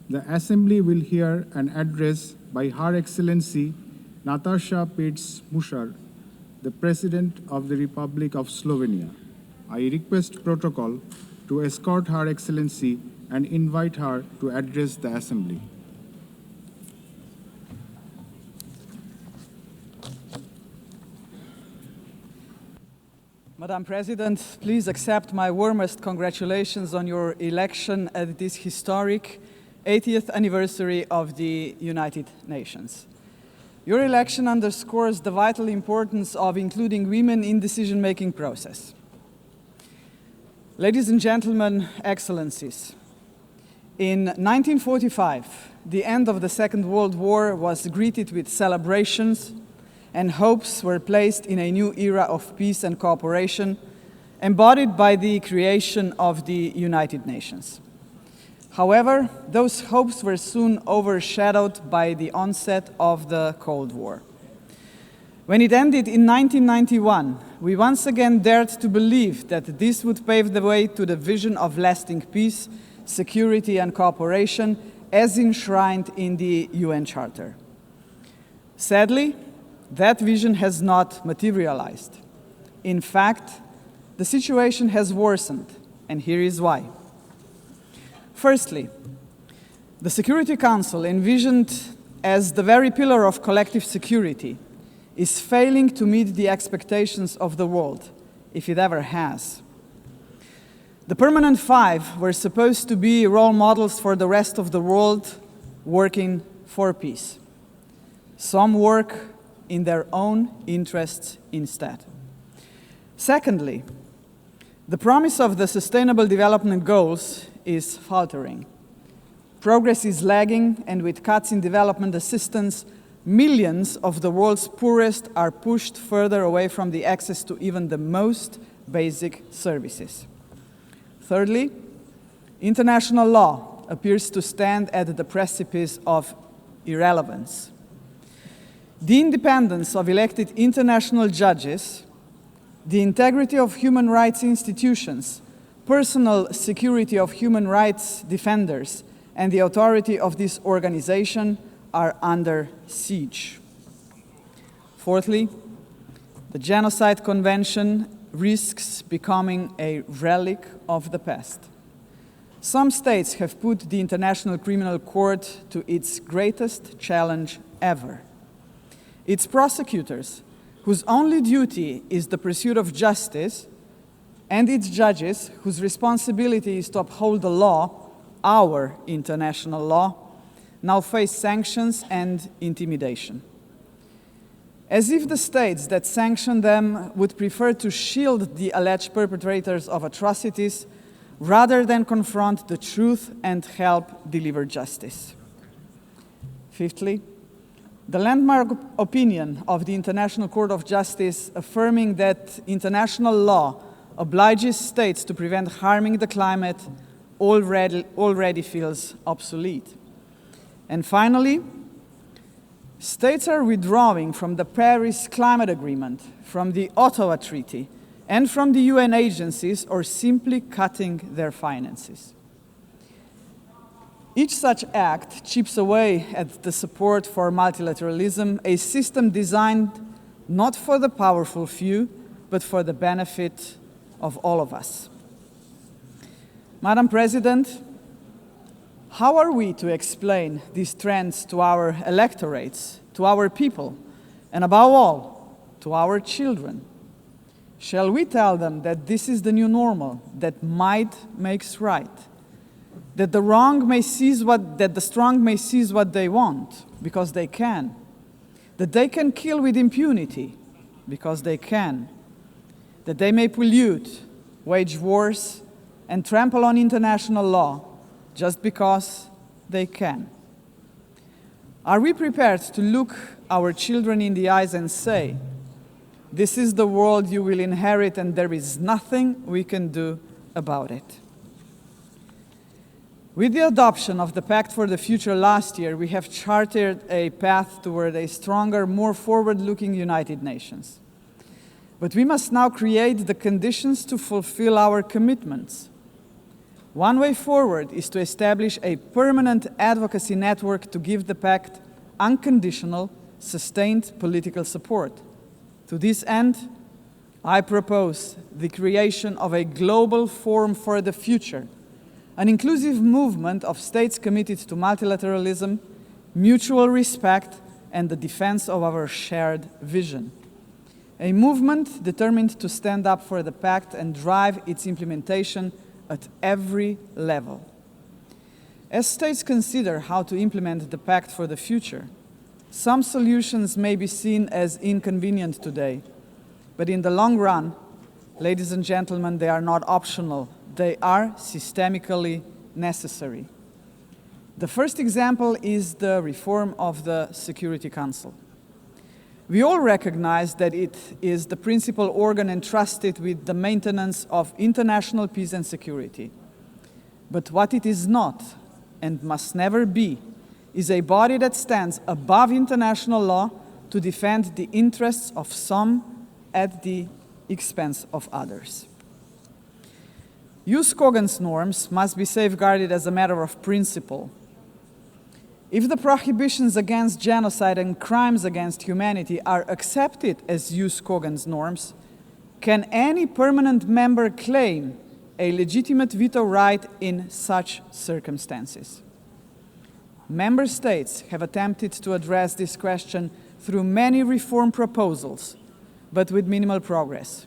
the Assembly will hear an address by Her Excellency Nataša Pirc-Musar, the President of the Republic of Slovenia. I request protocol to escort Her Excellency and invite her to address the Assembly. Madam President, please accept my warmest congratulations on your election at this historic 80th anniversary of the United Nations. Your election underscores the vital importance of including women in the decision-making process. Ladies and gentlemen, Excellencies, in 1945, the end of the Second World War was greeted with celebrations, and hopes were placed in a new era of peace and cooperation, embodied by the creation of the United Nations. However, those hopes were soon overshadowed by the onset of the Cold War. When it ended in 1991, we once again dared to believe that this would pave the way to the vision of lasting peace, security, and cooperation as enshrined in the UN Charter. Sadly, that vision has not materialized. In fact, the situation has worsened, and here is why. Firstly, the Security Council, envisioned as the very pillar of collective security, is failing to meet the expectations of the world, if it ever has. The Permanent Five were supposed to be role models for the rest of the world working for peace. Some work in their own interests instead. Secondly, the promise of the Sustainable Development Goals is faltering. Progress is lagging, and with cuts in development assistance, millions of the world's poorest are pushed further away from the access to even the most basic services. Thirdly, international law appears to stand at the precipice of irrelevance. The independence of elected international judges, the integrity of human rights institutions, personal security of human rights defenders, and the authority of this organization are under siege. Fourthly, the Genocide Convention risks becoming a relic of the past. Some states have put the International Criminal Court to its greatest challenge ever. Its prosecutors, whose only duty is the pursuit of justice, and its judges, whose responsibility is to uphold the law, our international law, now face sanctions and intimidation. As if the states that sanction them would prefer to shield the alleged perpetrators of atrocities rather than confront the truth and help deliver justice. Fifthly, the landmark opinion of the International Court of Justice affirming that international law obliges states to prevent harming the climate already feels obsolete. And finally, states are withdrawing from the Paris Climate Agreement, from the Ottawa Treaty, and from the UN agencies, or simply cutting their finances. Each such act chips away at the support for multilateralism, a system designed not for the powerful few, but for the benefit of all of us. Madam President, how are we to explain these trends to our electorates, to our people, and above all, to our children? Shall we tell them that this is the new normal, that might makes right, that the strong may seize what they want because they can, that they can kill with impunity because they can, that they may pollute, wage wars, and trample on international law just because they can? Are we prepared to look our children in the eyes and say, "This is the world you will inherit and there is nothing we can do about it"? With the adoption of the Pact for the Future last year, we have charted a path toward a stronger, more forward-looking United Nations. But we must now create the conditions to fulfill our commitments. One way forward is to establish a permanent advocacy network to give the pact unconditional, sustained political support. To this end, I propose the creation of a global forum for the future, an inclusive movement of states committed to multilateralism, mutual respect, and the defense of our shared vision. A movement determined to stand up for the pact and drive its implementation at every level. As states consider how to implement the pact for the future, some solutions may be seen as inconvenient today, but in the long run, ladies and gentlemen, they are not optional. They are systemically necessary. The first example is the reform of the Security Council. We all recognize that it is the principal organ entrusted with the maintenance of international peace and security. But what it is not, and must never be, is a body that stands above international law to defend the interests of some at the expense of others. Jus cogens norms must be safeguarded as a matter of principle. If the prohibitions against genocide and crimes against humanity are accepted as jus cogens norms, can any permanent member claim a legitimate veto right in such circumstances? Member states have attempted to address this question through many reform proposals, but with minimal progress.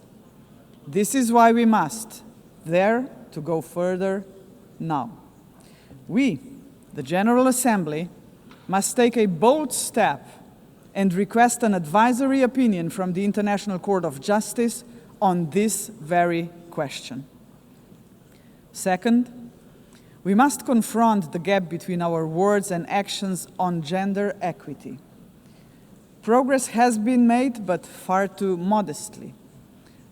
This is why we must dare to go further now. We, the General Assembly, must take a bold step and request an advisory opinion from the International Court of Justice on this very question. Second, we must confront the gap between our words and actions on gender equity. Progress has been made, but far too modestly.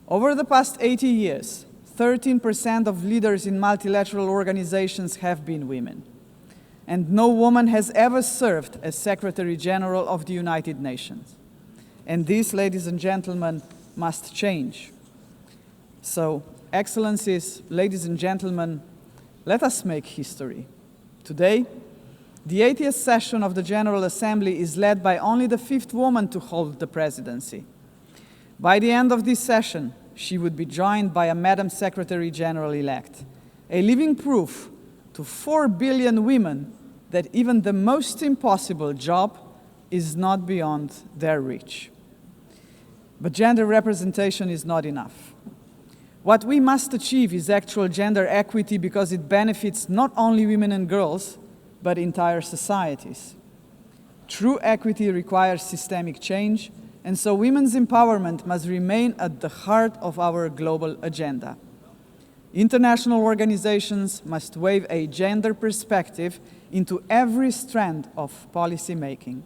Over the past 80 years, 13% of leaders in multilateral organizations have been women. And no woman has ever served as Secretary General of the United Nations. And this, ladies and gentlemen, must change. So, Excellencies, ladies and gentlemen, let us make history. Today, the 80th session of the General Assembly is led by only the 5th woman to hold the presidency. By the end of this session, she would be joined by a Madam Secretary General-elect, a living proof to 4 billion women that even the most impossible job is not beyond their reach. But gender representation is not enough. What we must achieve is actual gender equity because it benefits not only women and girls, but entire societies. True equity requires systemic change, and so women's empowerment must remain at the heart of our global agenda. International organizations must weave a gender perspective into every strand of policy making.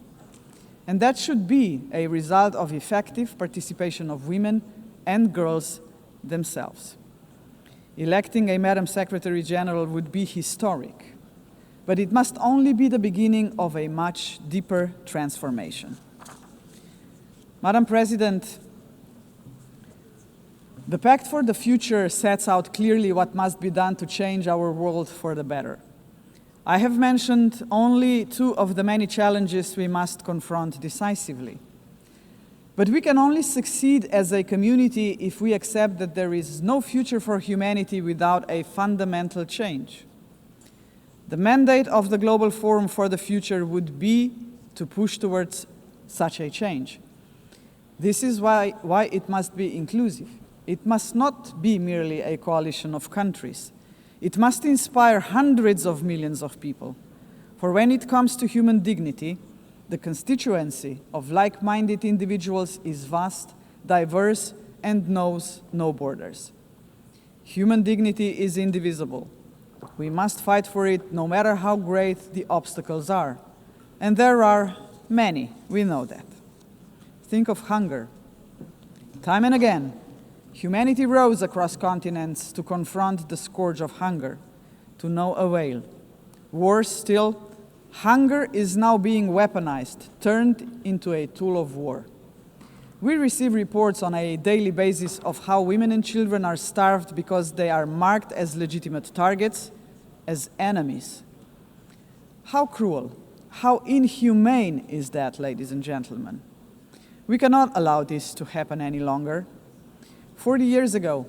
And that should be a result of effective participation of women and girls themselves. Electing a Madam Secretary General would be historic, but it must only be the beginning of a much deeper transformation. Madam President, the Pact for the Future sets out clearly what must be done to change our world for the better. I have mentioned only 2 of the many challenges we must confront decisively. But we can only succeed as a community if we accept that there is no future for humanity without a fundamental change. The mandate of the Global Forum for the Future would be to push towards such a change. This is why it must be inclusive. It must not be merely a coalition of countries. It must inspire hundreds of millions of people. For when it comes to human dignity, the constituency of like-minded individuals is vast, diverse, and knows no borders. Human dignity is indivisible. We must fight for it no matter how great the obstacles are. And there are many, we know that. Think of hunger. Time and again, humanity rose across continents to confront the scourge of hunger, to no avail. Worse still, hunger is now being weaponized, turned into a tool of war. We receive reports on a daily basis of how women and children are starved because they are marked as legitimate targets, as enemies. How cruel, how inhumane is that, ladies and gentlemen? We cannot allow this to happen any longer. 40 years ago,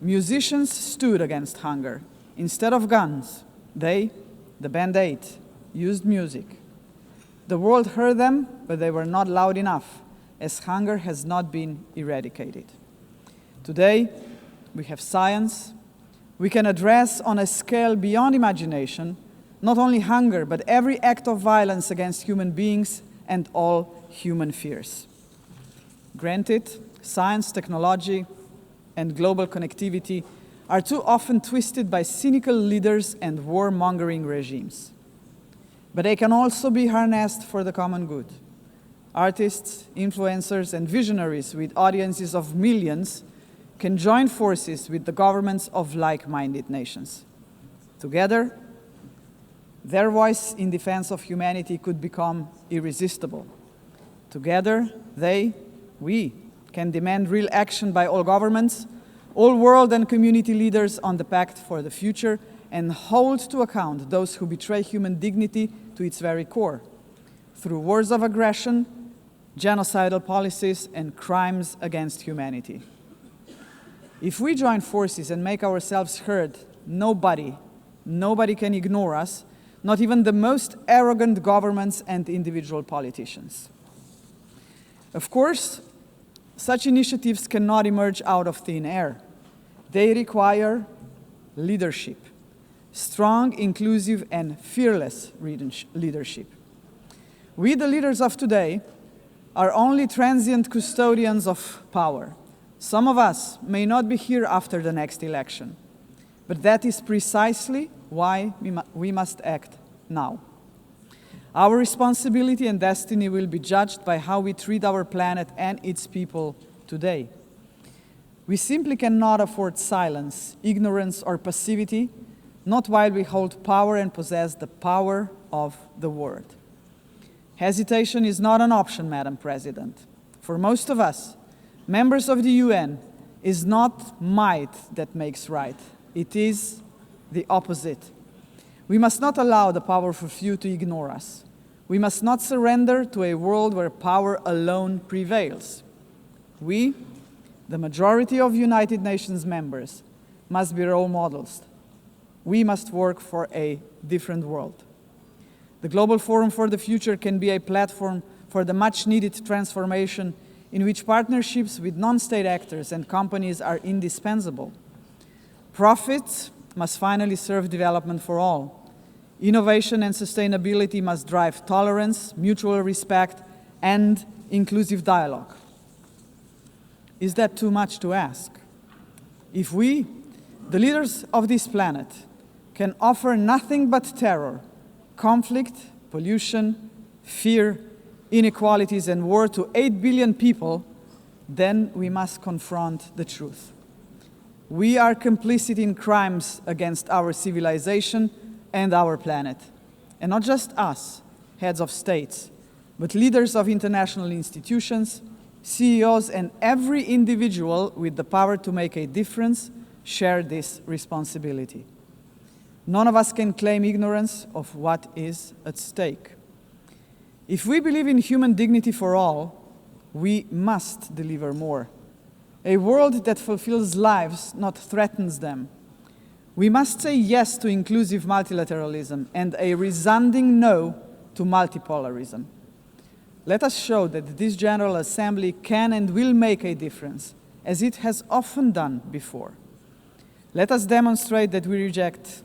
musicians stood against hunger. Instead of guns, they, the Band Aid, used music. The world heard them, but they were not loud enough, as hunger has not been eradicated. Today, we have science. We can address on a scale beyond imagination not only hunger, but every act of violence against human beings and all human fears. Granted, science, technology, and global connectivity are too often twisted by cynical leaders and warmongering regimes. But they can also be harnessed for the common good. Artists, influencers, and visionaries with audiences of millions can join forces with the governments of like-minded nations. Together, their voice in defense of humanity could become irresistible. Together, we can demand real action by all governments, all world and community leaders on the Pact for the Future, and hold to account those who betray human dignity to its very core, through wars of aggression, genocidal policies, and crimes against humanity. If we join forces and make ourselves heard, nobody can ignore us, not even the most arrogant governments and individual politicians. Of course, such initiatives cannot emerge out of thin air. They require leadership, strong, inclusive, and fearless leadership. We, the leaders of today, are only transient custodians of power. Some of us may not be here after the next election, but that is precisely why we must act now. Our responsibility and destiny will be judged by how we treat our planet and its people today. We simply cannot afford silence, ignorance, or passivity, not while we hold power and possess the power of the word. Hesitation is not an option, Madam President. For most of us, members of the UN, is not might that makes right. It is the opposite. We must not allow the powerful few to ignore us. We must not surrender to a world where power alone prevails. We, the majority of United Nations members, must be role models. We must work for a different world. The Global Forum for the Future can be a platform for the much-needed transformation in which partnerships with non-state actors and companies are indispensable. Profits must finally serve development for all. Innovation and sustainability must drive tolerance, mutual respect, and inclusive dialogue. Is that too much to ask? If we, the leaders of this planet, can offer nothing but terror, conflict, pollution, fear, inequalities, and war to 8 billion people, then we must confront the truth. We are complicit in crimes against our civilization and our planet. And not just us, heads of states, but leaders of international institutions, CEOs, and every individual with the power to make a difference share this responsibility. None of us can claim ignorance of what is at stake. If we believe in human dignity for all, we must deliver more. A world that fulfills lives, not threatens them. We must say yes to inclusive multilateralism and a resounding no to multipolarism. Let us show that this General Assembly can and will make a difference, as it has often done before. Let us demonstrate that we reject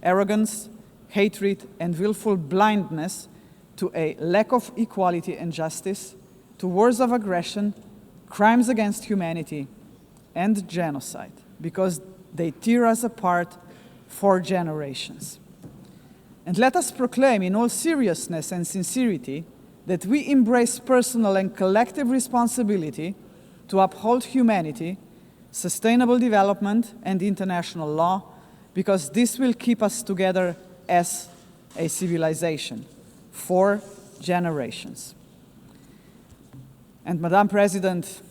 arrogance, hatred, and willful blindness to a lack of equality and justice, to wars of aggression, crimes against humanity, and genocide, because they tear us apart for generations. And let us proclaim in all seriousness and sincerity that we embrace personal and collective responsibility to uphold humanity, sustainable development, and international law, because this will keep us together as a civilization for generations. And Madam President,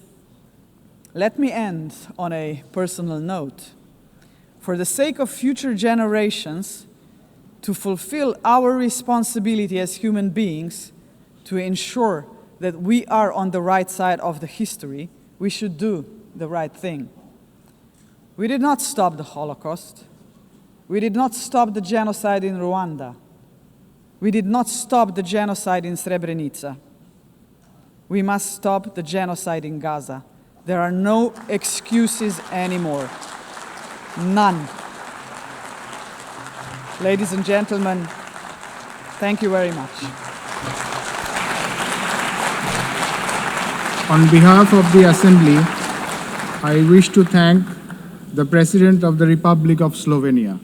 let me end on a personal note. For the sake of future generations, to fulfill our responsibility as human beings, to ensure that we are on the right side of the history, we should do the right thing. We did not stop the Holocaust. We did not stop the genocide in Rwanda. We did not stop the genocide in Srebrenica. We must stop the genocide in Gaza. There are no excuses anymore. None. Ladies and gentlemen, thank you very much. On behalf of the Assembly, I wish to thank the President of the Republic of Slovenia.